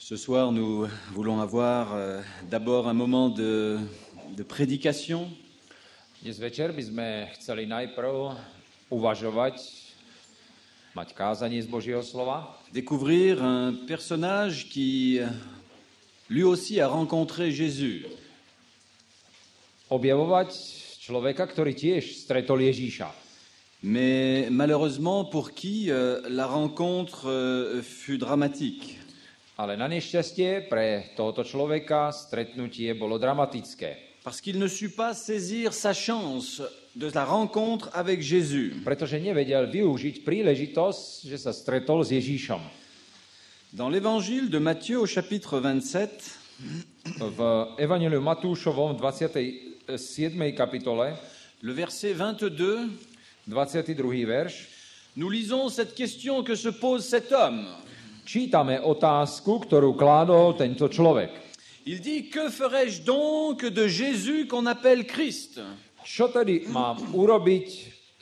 Ce soir, nous voulons avoir d'abord un moment de prédication. Dnes večer by sme chceli najprv uvažovať, mať kázanie z Božieho slova, Découvrir un personnage qui, lui aussi, a rencontré Jésus. objavovať človeka, ktorý tiež stretol Ježíša. Mais malheureusement, pour qui la rencontre fut dramatique. Ale na nešťastie pre tohoto človeka stretnutie bolo dramatické. Parce qu'il ne sut pas saisir sa chance de la rencontre avec Jésus. Pretože nevedel využiť príležitosť, že sa stretol s Ježíšom. Dans l'évangile de Matthieu au chapitre 27, V Evangeliu Matúšovom 27. kapitole, le verset 22, 22. verš, nous lisons cette question que se pose cet homme. čítame otázku, ktorú kládol tento človek. Il dit, que ferais-je donc de Jésus qu'on appelle Christ? Čo tedy mám urobiť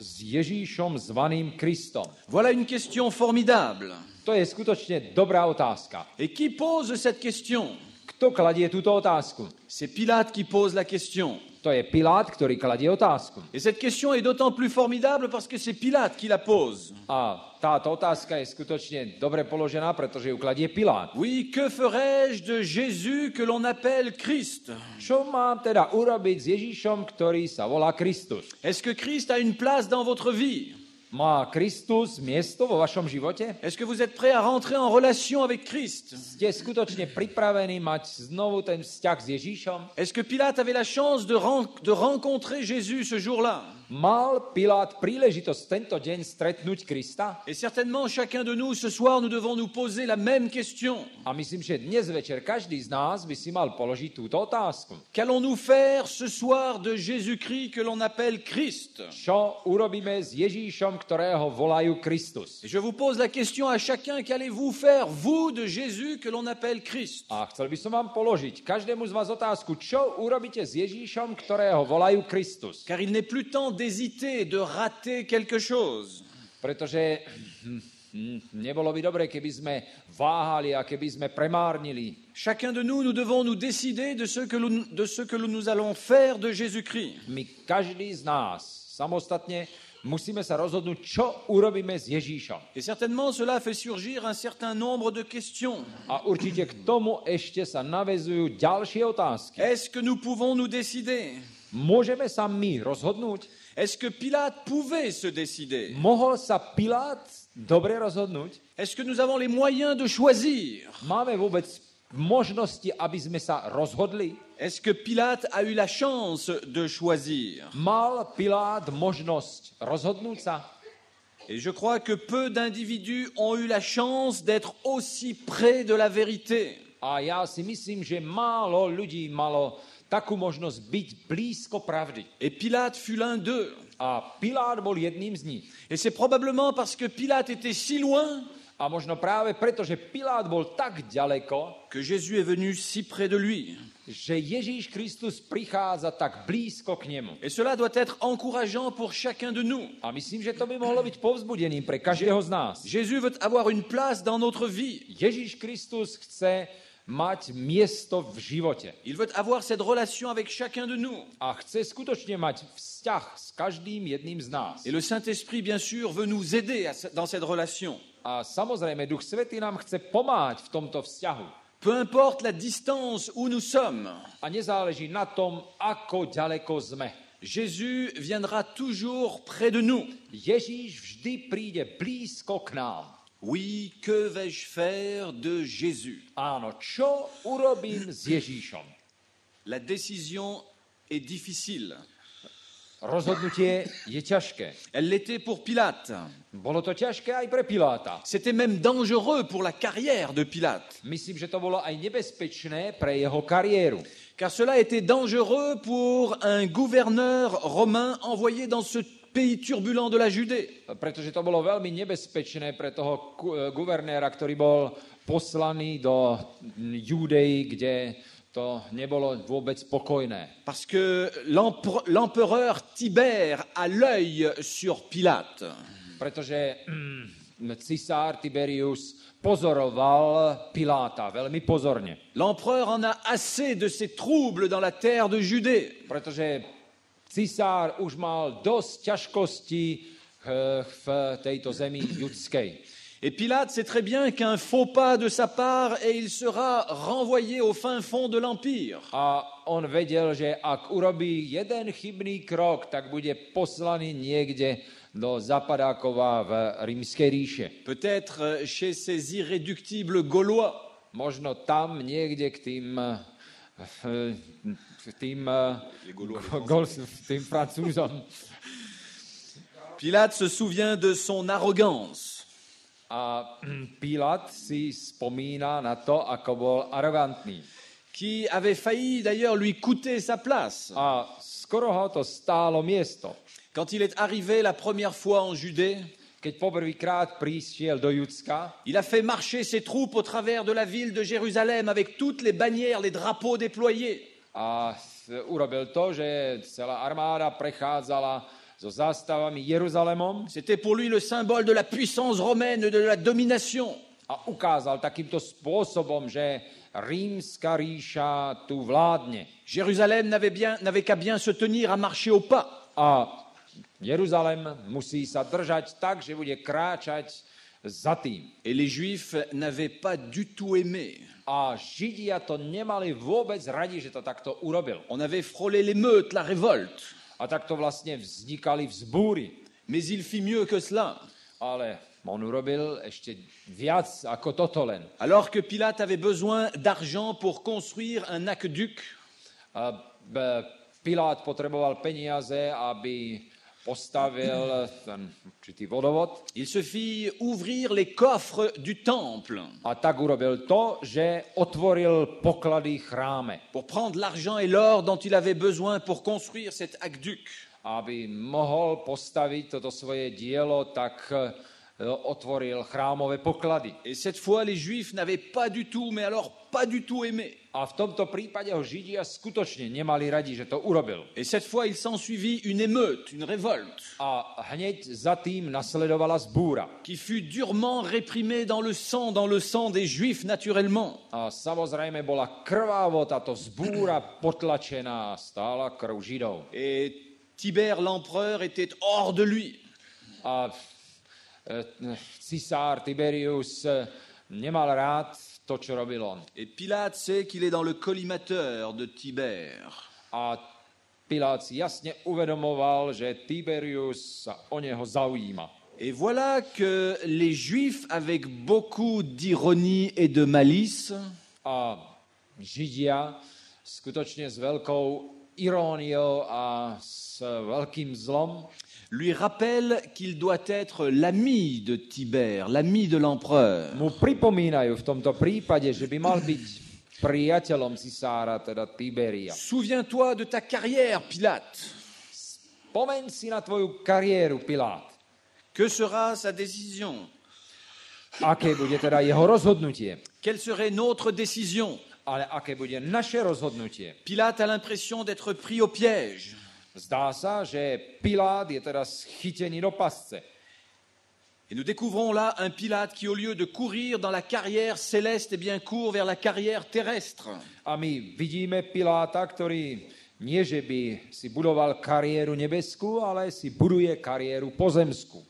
s Ježíšom zvaným Kristom? Voilà une question formidable. To je skutočne dobrá otázka. Et qui pose cette question? Kto kladie túto otázku? C'est Pilate qui pose la question. To je Pilát, ktorý kladie otázku. Et cette question est d'autant plus formidable parce que c'est Pilate qui la pose. A táto otázka je skutočne dobre položená, pretože ju kladie Pilát. Oui, que ferais-je de Jésus que l'on appelle Christ? Čo mám teda urobiť s Ježíšom, ktorý sa volá Kristus? Est-ce que Christ a une place dans votre vie? Má Kristus miesto vo vašom živote? Est-ce que vous êtes prêt à rentrer en relation avec Christ? Ste skutočne pripravení mať znovu ten vzťah s Ježíšom? Est-ce que Pilate avait la chance de rencontrer Jésus ce jour-là? Mal Pilát príležitosť tento deň stretnúť Krista? Et certainement, chacun de nous, ce soir, nous devons nous poser la même question. A myslím, že dnes večer každý z nás by si mal položiť túto otázku. Qu'allons-nous faire ce soir de Jésus-Christ que l'on appelle Christ? Čo urobíme s Ježíšom, ktorého volajú Kristus? Et je vous pose la question à chacun, qu'allez-vous faire, vous, de Jésus que l'on appelle Christ? A chcel by som vám položiť každému z vás otázku, čo urobíte s Ježíšom, ktorého volajú Kristus? Car il n'est plus temps d'hésiter, de rater quelque chose. Pretože nebolo by dobre, keby sme váhali a keby sme premárnili. Chacun de nous, nous devons nous décider de ce que nous allons faire de Jésus-Christ. My, každý z nás, samostatne, musíme sa rozhodnúť, čo urobíme s Ježíšom. Et certainement, cela fait surgir un certain nombre de questions. A určite k tomu ešte sa naväzujú ďalšie otázky. Est-ce que nous pouvons nous décider? Môžeme sa my rozhodnúť? Est-ce que Pilate pouvait se décider? Mohol sa Pilát dobre rozhodnúť? Est-ce que nous avons les moyens de choisir? Máme vôbec možnosti, aby sme sa rozhodli? Est-ce que Pilate a eu la chance de choisir? Mal Pilát možnosť rozhodnúť sa? Et je crois que peu d'individus ont eu la chance d'être aussi près de la vérité. A ja si myslím, že málo ľudí malo takú možnosť byť blízko pravdy. Et Pilate fut l'un d'eux. A Pilát bol jedným z nich. Et c'est probablement parce que Pilate était si loin A možno práve preto, že Pilát bol tak ďaleko, que Jésus est venu si près de lui. že Ježíš Kristus prichádza tak blízko k nemu. Et cela doit être encourageant pour chacun de nous. A myslím, že to by mohlo byť povzbudením pre každého z nás. Jésus veut avoir une place dans notre vie. Ježíš Kristus chce mať miesto v živote. Il veut avoir cette relation avec chacun de nous. A chce skutočne mať vzťah s každým jedným z nás. Et le Saint-Esprit, bien sûr, veut nous aider dans cette relation. A samozrejme, Duch Svätý nám chce pomáhať v tomto vzťahu. Peu importe la distance où nous sommes, A nezáleží na tom, ako ďaleko sme. Jésus viendra toujours près de nous. Ježíš vždy príde blízko k nám. Oui, que vais-je faire de Jésus? Áno, čo urobím s Ježíšom? La décision est difficile. Rozhodnutie je ťažké. Elle l'était pour Pilate. Bolo to ťažké aj pre Piláta. C'était même dangereux pour la carrière de Pilate. Myslím, že to bolo aj nebezpečné pre jeho kariéru. Car cela était dangereux pour un gouverneur romain envoyé dans ce pays turbulent de la Judée. Pretože to bolo veľmi nebezpečné pre toho guvernéra, ktorý bol poslaný do Judei, kde to nebolo vôbec pokojné. Parce que l'empereur Tibère a l'œil sur Pilate. Pretože cisár Tiberius pozoroval Piláta veľmi pozorne. L'empereur en a assez de ces troubles dans la terre de Judée. Pretože cisár už mal dosť ťažkostí v tejto zemi judskej. Et Pilate sait très bien qu'un faux pas de sa part et il sera renvoyé au fin fond de l'Empire. A on vedel, že ak urobí jeden chybný krok, tak bude poslaný niekde do Zapadákova v Rímskej ríše. Peut-être chez ces irréductibles Gaulois. Možno tam niekde k tým Francúzom. Pilate se souvient de son arrogance. A Pilát si spomína na to, ako bol arogantný. Qui avait failli d'ailleurs lui coûter sa place. A skoro ho to stálo miesto. Quand il est arrivé la première fois en Judée, Keď poprvýkrát prišiel do Judska, il a fait marcher ses troupes au travers de la ville de Jérusalem avec toutes les bannières, les drapeaux déployés. a urobil to, že celá armáda prechádzala so zástavami Jeruzalemom C'était pour lui le symbole de la puissance romaine, de la domination. a ukázal takýmto spôsobom, že rímska ríša tu vládne. Jérusalem n'avait qu'à bien se tenir à marcher au pas. A Jeruzalem musí sa držať tak, že bude kráčať za tým. Et les Juifs n'avaient pas du tout aimé. A Židia to nemali vôbec radi, že to takto urobil. On avait frôlé l'émeute, la révolte. A takto vlastne vznikali vzbúry. Mais il fit mieux que cela. Ale on urobil ešte viac ako toto len. Alors que Pilate avait besoin d'argent pour construire un aqueduc, Pilát potreboval peniaze, aby postavil ten určitý vodovod. il se fit ouvrir les coffres du temple A tak urobil to, že otvoril poklady chráme, pour prendre l'argent et l'or dont il avait besoin pour construire cet aqueduc. aby mohol postaviť toto svoje dielo, tak otvoril chrámové poklady. Et cette fois, les Juifs n'avaient pas du tout, mais alors pas du tout aimé. A v tomto prípade ho Židia skutočne nemali radi, že to urobil. Et cette fois, il s'ensuivit une émeute, une révolte, A hneď za tým nasledovala zbúra. qui fut durement réprimée dans le sang des Juifs naturellement. A samozrejme bola krvávo táto zbúra potlačená, stála krv Židov. Et Tibère l'empereur était hors de lui. A cisár Tiberius nemal rád to, čo robil on. Et Pilate sait qu'il est dans le collimateur de Tibère. A Pilát si jasne uvedomoval, že Tiberius sa o neho zaujíma. Et voilà que les Juifs, avec beaucoup d'ironie et de malice, A Židia skutočne s veľkou iróniou a s veľkým zlom lui rappellent qu'il doit être l'ami de Tibère, l'ami de l'empereur. mu pripomínajú v tomto prípade, že by mal byť priateľom cisára, teda Tiberia. Souviens-toi de ta carrière, Pilate. Pomeň si na tvoju kariéru, Pilát. Que sera sa décision? Aké bude teda jeho rozhodnutie? Quelle serait notre décision? Ale aké bude naše rozhodnutie? Pilate a l'impression d'être pris au piège. Zdá sa, že Pilát je teraz chytený do pasce. Et nous découvrons là un Pilate qui, au lieu de courir dans la carrière céleste, eh bien, court vers la carrière terrestre. A my vidíme Piláta, ktorý nie, že by si budoval kariéru nebeskú, ale si buduje kariéru pozemskú.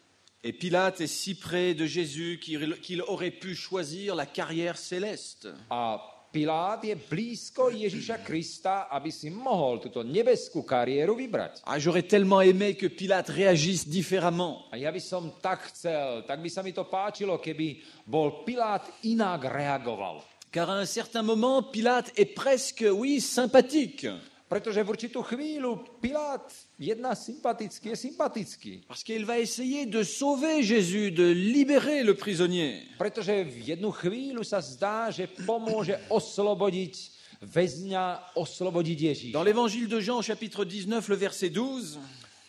Et Pilate est si près de Jésus qu'il aurait pu choisir la carrière céleste. A Pilát je blízko Ježiša Krista, aby si mohol túto nebeskú kariéru vybrať. Ah, j'aurais tellement aimé que Pilate réagisse différemment. A ja by som tak chcel, tak by sa mi to páčilo, keby bol Pilát inak reagoval. Car à un certain moment, Pilate est presque, oui, sympathique. Pretože v určitú chvíľu Pilát je sympatický. Parce qu'il va essayer de sauver Jésus, de libérer le prisonnier. Pretože v jednu chvíľu sa zdá, že pomôže oslobodiť väzňa, oslobodiť Ježíša. Dans l'évangile de Jean, chapitre 19, le verset 12,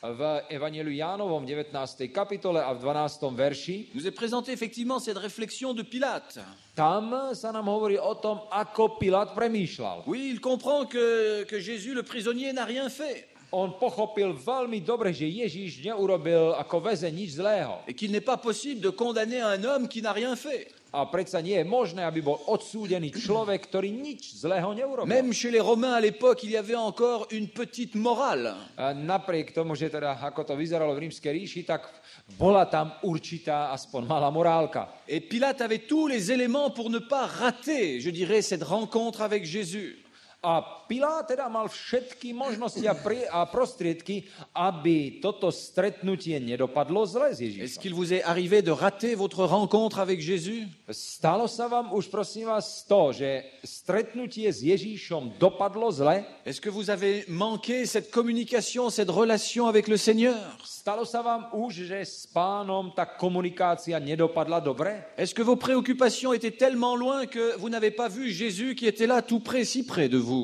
V Evangeliu Jánovom 19. kapitole a v 12. verši nous est présentée effectivement cette réflexion de Pilate. tam sa nám hovorí o tom, ako Pilát premýšľal. Oui, il comprend que Jésus, le prisonnier, n'a rien fait. On pochopil veľmi dobre, že Ježíš neurobil ako väzeň nič zlého. Et qu'il n'est pas possible de condamner un homme qui n'a rien fait. A predsa nie je možné, aby bol odsúdený človek, ktorý nič zlého neurobil. Même chez les Romains à l'époque, il y avait encore une petite morale. A napriek tomu, že teda ako to vyzeralo v rímskej ríši, tak bola tam určitá aspoň malá morálka. Et Pilate avait tous les éléments pour ne pas rater, je dirais, cette rencontre avec Jésus. A Pilát teda mal všetky možnosti a prostriedky, aby toto stretnutie nedopadlo zle s Est-ce Ježíšom. qu'il vous est arrivé de rater votre rencontre avec Jésus? Stalo sa vám už, prosím vás, to, že stretnutie s Ježíšom dopadlo zle? Est-ce que vous avez manqué cette communication, cette relation avec le Seigneur? Stalo sa vám už, že s Pánom tá komunikácia nedopadla dobre? Est-ce que vos préoccupations étaient tellement loin que vous n'avez pas vu Jésus qui était là tout près, si près de vous?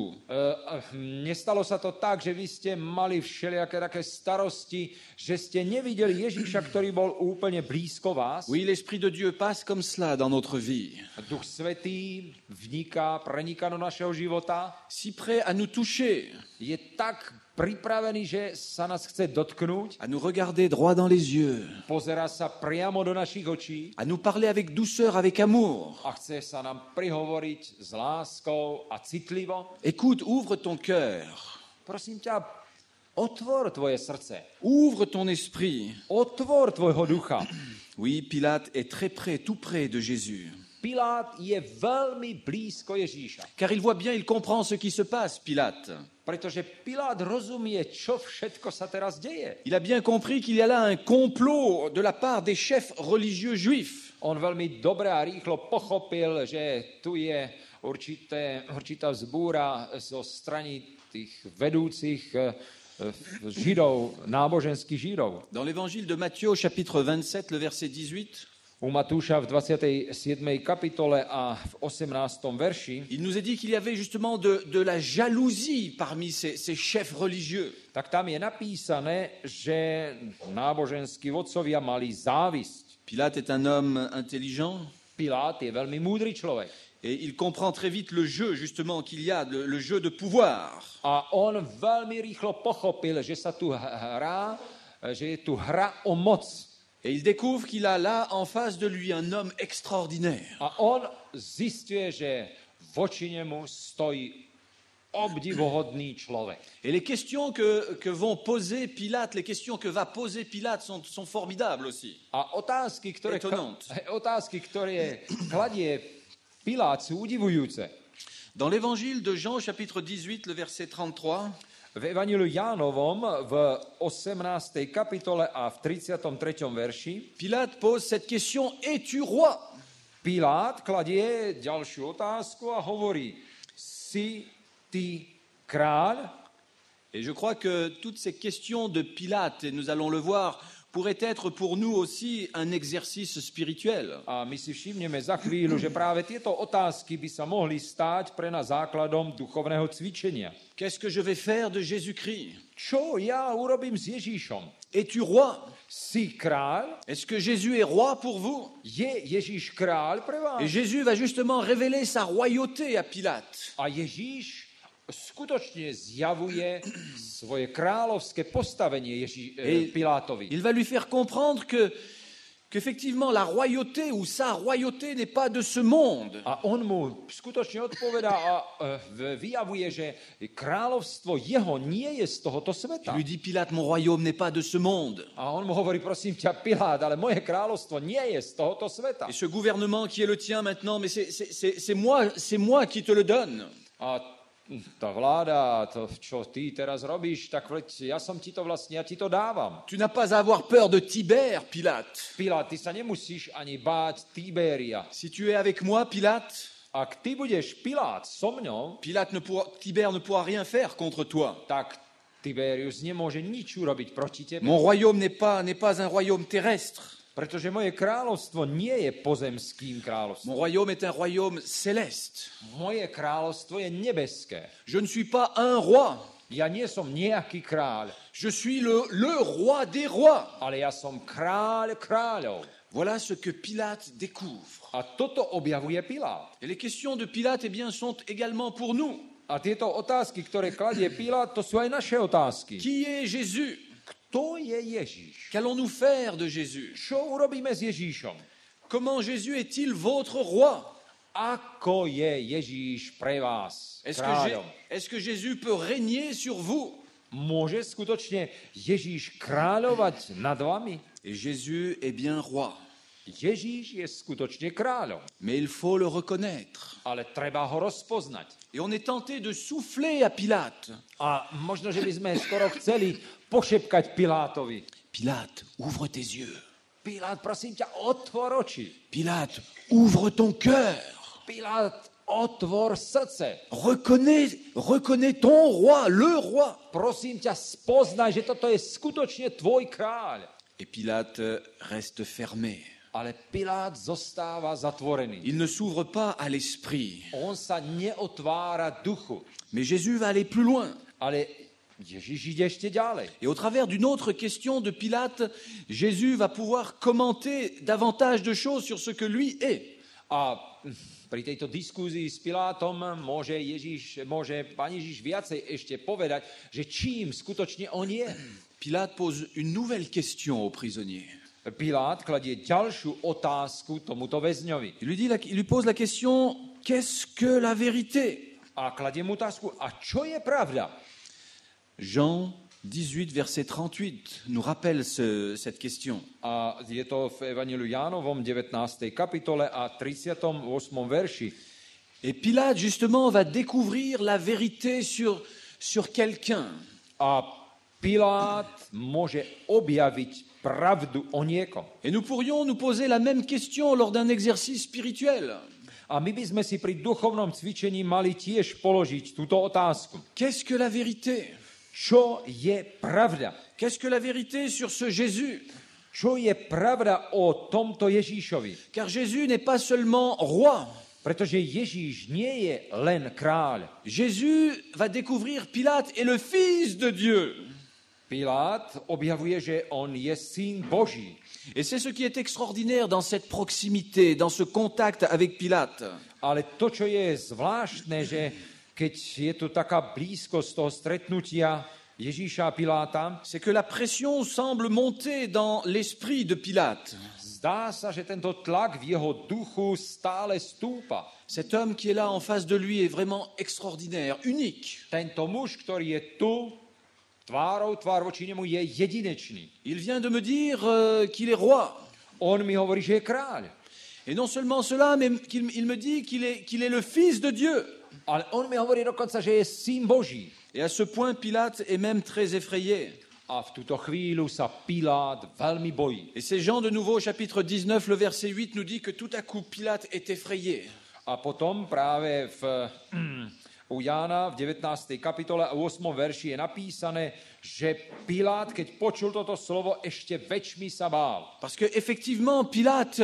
Nestalo sa to tak, že vy ste mali všelijaké také starosti, že ste nevideli Ježíša, ktorý bol úplne blízko vás? Oui, l'Esprit de Dieu passe comme cela dans notre vie, Duch Svätý preniká do našeho života, si prêt à nous toucher, je tak pripravený, že sa nás chce dotknúť, à nous regarder droit dans les yeux, pozerá sa priamo do našich očí à nous parler avec douceur, avec amour. a chce sa nám prihovoriť s láskou a citlivo. Écoute, ouvre ton cœur, Prosím ťa, otvor tvoje srdce, ouvre ton esprit. otvor tvojho ducha. Oui, Pilate est très près, tout près de Jésus. Pilát je veľmi blízko Ježíša, Car il voit bien, il comprend ce qui se passe, Pilate. pretože Pilát rozumie, čo všetko sa teraz deje. Il a bien compris qu'il y a là un complot de la part des chefs religieux juifs. On veľmi dobre a rýchlo pochopil, že tu je určitá vzbúra zo strany tých vedúcich židov, náboženských židov. Dans l'évangile de Matthieu, au chapitre 27, le verset 18, U Matúša v 27. kapitole a v 18. verši, il nous est dit qu'il y avait justement de la jalousie parmi ces chefs religieux. tak tam je napísané, že náboženskí vodcovia mali závisť. Pilate est un homme intelligent Pilát je veľmi múdry človek. et il comprend très vite le jeu justement qu'il y a, le jeu de pouvoir. A on veľmi rýchlo pochopil, že sa tu hrá, že je tu hra o moc. Et il découvre qu'il a là en face de lui un homme extraordinaire. A on zistuje, že voči nemu stojí obdivuhodný človek. Et les questions que vont poser Pilate, les questions que va poser Pilate sont formidables aussi. A otázky, Étonnante. ktoré kladie Pilát, sú udivujúce. Dans l'évangile de Jean, chapitre 18, le verset 33, V Evangeliu Jánovom v 18. kapitole a v 33. verši Pilate pose cette question: es-tu roi? Pilát kladie ďalšiu otázku a hovorí: si ty kráľ? Et je crois que toutes ces questions de Pilate, et nous allons le voir, pourraient être pour nous aussi un exercice spirituel. A my si všimneme za chvíľu, že práve tieto otázky by sa mohli stáť pre nás základom duchovného cvičenia. Qu'est-ce que je vais faire de Jésus-Christ? Čo ja urobím s Ježíšom? Es-tu roi? Si kráľ? Est-ce que Jésus est roi pour vous? Je Ježíš kráľ pre vás? Et Jésus va justement révéler sa royauté à Pilate. A Ježíš skutočne zjavuje svoje kráľovské postavenie Pilátovi. Il va lui faire comprendre qu'effectivement la royauté ou sa royauté n'est pas de ce monde. A on mu skutočne odpovedá a vyjavuje, že kráľovstvo jeho nie je z tohoto sveta. Il lui dit: Pilate, mon royaume n'est pas de ce monde. A on mu hovorí: prosím ťa, Pilát, ale moje kráľovstvo nie je z tohoto sveta. Et ce gouvernement qui est le tien maintenant, mais c'est moi qui te le donne. A tá vláda, to, čo ty teraz robíš, tak ja ti to dávam. Tu n'as pas à avoir peur de Tibère, Pilate. Pilát, ty sa nemusíš ani báť Tibéria. Si tu es avec moi, Pilate, Ak ty budeš Pilát so mňou, Tibère ne pourra rien faire contre toi. tak Tiberius nemôže nič urobiť proti tebe. Mon royaume n'est pas un royaume terrestre. Pretože moje kráľovstvo nie je pozemským kráľovstvom. Mon royaume est un royaume céleste. Moje kráľovstvo je nebeské. Je ne suis pas un roi. Ja nie som nejaký kráľ, Je suis le roi des rois. ale ja som kráľ kráľov. Voilà ce que Pilate découvre. A toto objavuje Pilát. Et les questions de Pilate, eh bien, sont également pour nous. A tieto otázky, ktoré kladie Pilát, to sú aj naše otázky. Qui est Jésus? Kto je Ježíš? Qu'allons-nous faire de Jésus? Čo urobíme s Ježíšom? comment Jésus est-il votre roi? Ako je Ježíš pre vás Est-ce kráľom? que Jésus peut régner sur vous? Môže skutočne Ježíš kráľovať nad vami? Et Jésus est bien roi, Ježíš je skutočne kráľom, mais il faut le reconnaître. ale treba ho rozpoznať. Et on est tenté de souffler à Pilate. A možno, že by sme skoro chceli pošepkať Pilátovi. Pilate, ouvre tes yeux. Pilát, prosím ťa, otvor oči. Pilate, ouvre ton cœur. Pilát, otvor srdce. Reconnais ton roi, le roi. Prosím ťa, spoznaj, že toto je skutočne tvoj kráľ. Et Pilate reste fermé. Ale Pilát zostáva zatvorený. Il ne s'ouvre pas à l'esprit. On sa neotvára duchu. Mais Jésus va aller plus loin. Ale Ježíš ide ešte ďalej. Et au travers d'une autre question de Pilate, Jésus va pouvoir commenter davantage de choses sur ce que lui est. A pri tejto diskúzii s Pilátom môže Pán Ježiš viacej ešte povedať, že čím skutočne on je. Pilate pose une nouvelle question au prisonnier. Pilát kladie ďalšiu otázku tomuto väzňovi. Il lui pose la question, qu'est-ce que la vérité? A kladie mu otázku, a čo je pravda? Jean 18, verset 38 nous rappelle cette question. A je to v Evangeliu Jánovom 19. kapitole a 38. verši. Et Pilate, justement, va découvrir la vérité sur quelqu'un. A Pilát môže objaviť pravdu o niekom. Et nous pourrions nous poser la même question lors d'un exercice spirituel. A my by sme si pri duchovnom cvičení mali tiež položiť túto otázku. Qu'est-ce que la vérité? Čo je pravda? Qu'est-ce que la vérité sur ce Jésus? Čo je pravda o tomto Ježíšovi? Car Jésus n'est pas seulement roi. Pretože Ježíš nie je len kráľ. Jésus va découvrir Pilate est le fils de Dieu. Pilát objavuje, že on je syn Boží. Et c'est ce qui est extraordinaire dans cette proximité, dans ce contact avec Pilate. Ale to, čo je zvláštne, že keď je tu taká blízkosť toho stretnutia Ježíša a Piláta, c'est que la pression semble monter dans l'esprit de Pilate. zdá sa, že tento tlak v jeho duchu stále stúpa. Cet homme qui est là en face de lui est vraiment extraordinaire, unique. Tento muž, ktorý je tu, tvár voči nemu je jedinečný. Il vient de me dire qu'il est roi. On mi hovorí, že je kráľ. Et non seulement cela, mais il me dit qu'il est le fils de Dieu. Ale on mi hovorí dokonca, že je syn Boží. Et à ce point, Pilate est même très effrayé. A v túto chvíľu sa Pilát veľmi bojí. Et c'est Jean de nouveau, chapitre 19, le verset 8, nous dit que tout à coup, Pilate est effrayé. A potom práve u Jána v 19. kapitole a 8. verši je napísané, že Pilát, keď počul toto slovo, ešte väčšmi sa bál. Parce que effectivement, Pilate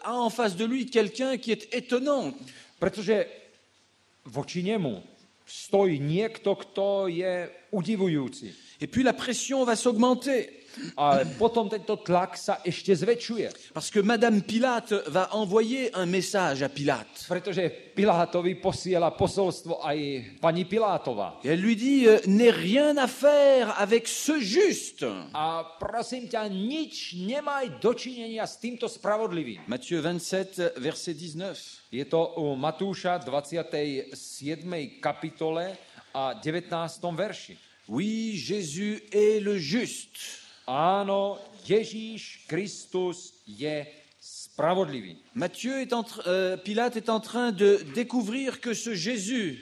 a en face de lui quelqu'un qui est étonnant. Pretože voči nemu stojí niekto, kto je udivujúci. Et puis la pression va s'augmenter. Ale potom tento tlak sa ešte zväčšuje. Parce que Madame Pilate va envoyer un message à Pilate. Pretože Pilátovi posiela posolstvo aj pani Pilátova. Et elle lui dit, n'aie rien à faire avec ce juste. A prosím ťa, nič nemaj dočinenia s týmto spravodlivým. Matthieu 27, verset 19. Je to u Matúša 27. kapitole a 19. verši. Oui, Jésus est le juste. Áno, Ježíš Kristus je spravodlivý. Pilate est en train de découvrir que ce Jésus,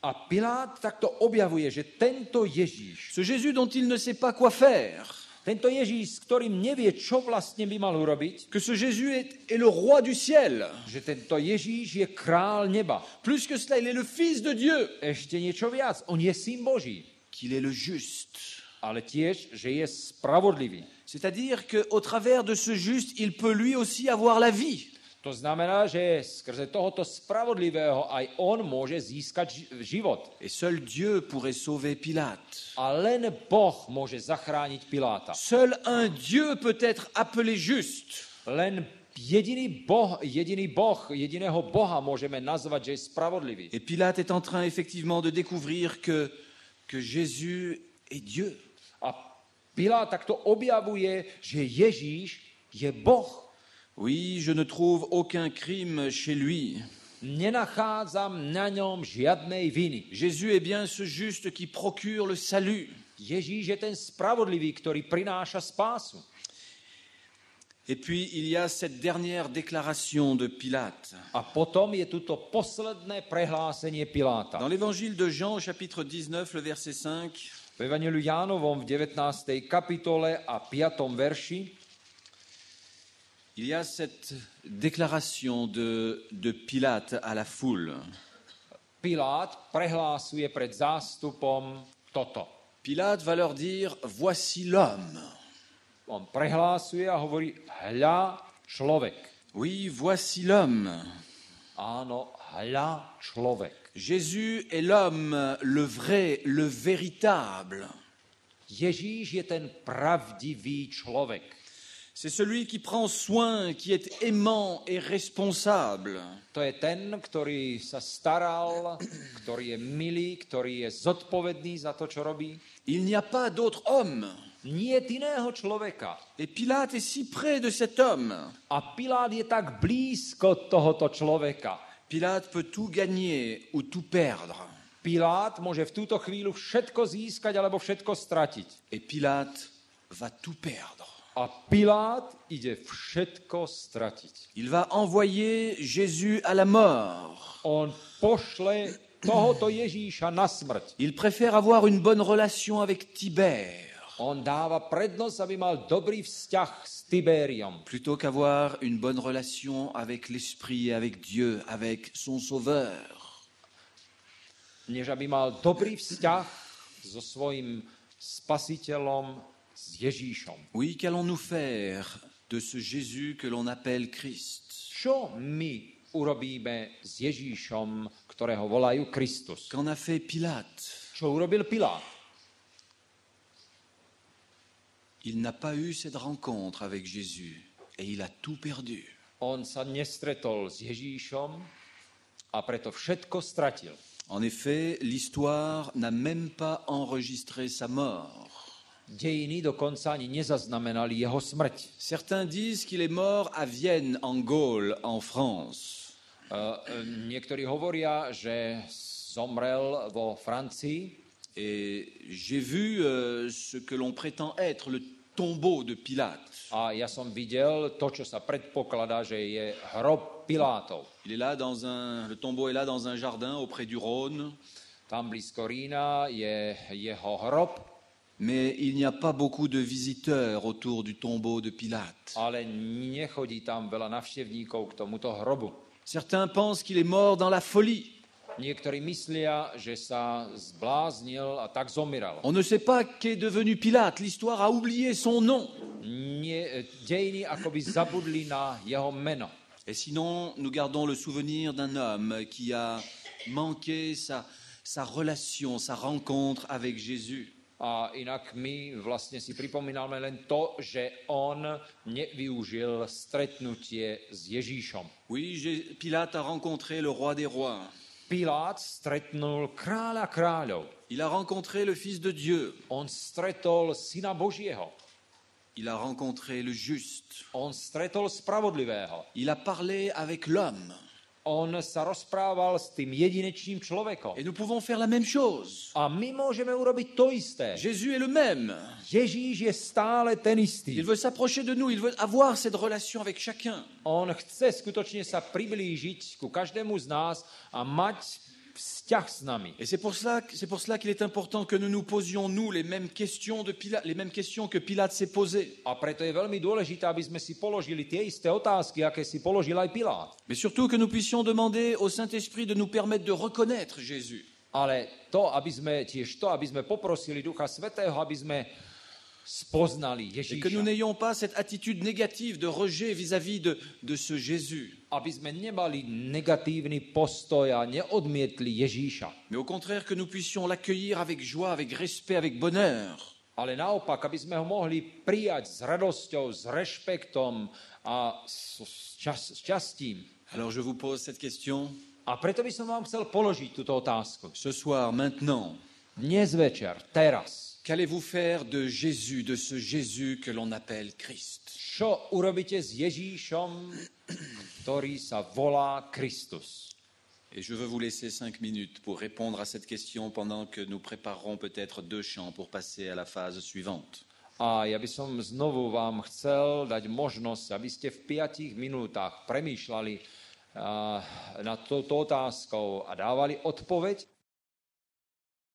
A Pilát takto objavuje, že tento Ježíš, ce Jésus dont il ne sait pas quoi faire, tento Ježíš, s ktorým nevie, čo vlastne by mal urobiť, que ce Jésus est le roi du ciel. že tento Ježíš je král neba. Plus que cela, il est le fils de Dieu. Ešte niečo viac, on je syn Boží, Qu'il est le juste. ale tiež, že je spravodlivý. C'est-à-dire qu'au travers de ce juste, il peut lui aussi avoir la vie. To znamená, že skrze tohoto spravodlivého aj on môže získať život. Et seul Dieu pourrait sauver Pilate. A len Boh môže zachrániť Piláta. Seul un Dieu peut être appelé juste. Len jediného Boha môžeme nazvať, že je spravodlivý. Et Pilate est en train effectivement de découvrir que Jésus est Dieu. A Pilát takto objavuje, že Ježíš je Boh. Oui, je ne trouve aucun crime chez lui. Nenachádzam na ňom žiadnej viny. Jésus est bien ce juste qui procure le salut. Ježíš je ten spravodlivý, ktorý prináša spásu. Et puis, il y a cette dernière déclaration de Pilate. A potom je tu to posledné prehlásenie Piláta. Dans l'évangile de Jean, au chapitre 19, le verset 5, V Evangeliu Jánovom v 19. kapitole a 5. verši il y a cette déclaration de Pilate à la foule. Pilát prehlásuje pred zástupom toto. Pilate va leur dire, voici l'homme. On prehlásuje a hovorí, hľa človek. Oui, voici l'homme. Áno, hľa človek. Jésus est l'homme, le vrai, le véritable. Ježíš je ten pravdivý človek. C'est celui qui prend soin, qui est aimant et responsable. To je ten, ktorý sa staral, ktorý je milý, ktorý je zodpovedný za to, čo robí. Il n'y a pas d'autre homme. Nie iného človeka. Et Pilate est si près de cet homme. A Pilát je tak blízko tohoto človeka. Pilate peut tout gagner ou tout perdre. Pilát môže v túto chvíľu všetko získať alebo všetko stratiť. Et Pilate va tout perdre. A Pilát ide všetko stratiť. Il va envoyer Jésus à la mort. On pošle tohoto Ježíša na smrť. Il préfère avoir une bonne relation avec Tibère On dáva prednosť, aby mal dobrý vzťah s Tibériom. plutôt qu'avoir une bonne relation avec l'Esprit, avec Dieu, avec son Sauveur. Než aby mal dobrý vzťah so svojím spasiteľom, s Ježíšom. Oui, qu'allons-nous faire de ce Jésus que l'on appelle Christ? Čo my urobíme s Ježíšom, ktorého volajú Kristus? Qu'en a fait Pilate? Čo urobil Pilát? Il n'a pas eu cette rencontre avec Jésus et il a tout perdu. On sa nestretol s Ježíšom a preto všetko stratil. En effet, l'histoire n'a même pas enregistré sa mort. Dejiny dokonca ani nezaznamenali jeho smrť. Certains disent qu'il est mort à Vienne, en Gaule, en France. Niektorí hovoria, že zomrel vo Francii. Et j'ai vu ce que l'on prétend être le tombeau de Pilate. A ja som videl to, čo sa predpokladá, že je hrob Pilátov. Il est là le tombeau est là dans un jardin auprès du Rhône, Tam blízko Rína je jeho hrob, mais il n'y a pas beaucoup de visiteurs autour du tombeau de Pilate. ale nechodí tam veľa navštevníkov k tomuto hrobu. Certains pensent qu'il est mort dans la folie. Niektorí myslia, že sa zbláznil a tak zomieral. On ne sait pas qu'est devenu Pilate. L'histoire a oublié son nom. Dejiny akoby zabudli na jeho meno. Et sinon, nous gardons le souvenir d'un homme qui a manqué sa relation, sa rencontre avec Jésus. A inak my vlastne si pripomíname len to, že on nevyužil stretnutie s Ježíšom. Oui, Pilate a rencontré le roi des rois. Pilát stretnul kráľa kráľov. Il a rencontré le Fils de Dieu. On stretol syna Božieho. Il a rencontré le juste. On stretol spravodlivého. Il a parlé avec l'homme. On sa rozprával s tým jedinečným človekom. Et nous pouvons faire la même chose. A my môžeme urobiť to isté. Jésus est le même. Ježíš je stále ten istý. Il veut s'approcher de nous, il veut avoir cette relation avec chacun. On chce skutočne sa priblížiť ku každému z nás a mať vzťah s nami. Et c'est pour cela qu'il est important que nous nous posions, nous, les mêmes questions que Pilate s'est posées. A preto je veľmi dôležité, aby sme si položili tie isté otázky, aké si položil aj Pilát. Mais surtout que nous puissions demander au Saint-Esprit de nous permettre de reconnaître Jésus. Ale aby sme poprosili Ducha Svätého, aby sme spoznali Et que nous Ježíša. n'ayons pas cette attitude négative de rejet vis-à-vis de ce Jésus. Aby sme nemali negatívny postoj a neodmietli Ježíša. Mais au contraire que nous puissions l'accueillir avec joie, avec respect, avec bonheur. Ale naopak, aby sme ho mohli prijať s radosťou, s rešpektom a s šťastím. Alors je vous pose cette question. A preto by som vám chcel položiť túto otázku. Ce soir, maintenant, Dnes večer, teraz. Qu'allez-vous faire de Jésus, de ce Jésus que l'on appelle Christ? Čo urobíte s Ježíšom, ktorý sa volá Kristus? Et je veux vous laisser 5 minutes pour répondre à cette question pendant que nous préparerons peut-être 2 chants pour passer à la phase suivante. A ja by som znovu vám chcel dať možnosť, aby ste v 5 minútach premýšľali nad touto otázkou a dávali odpoveď.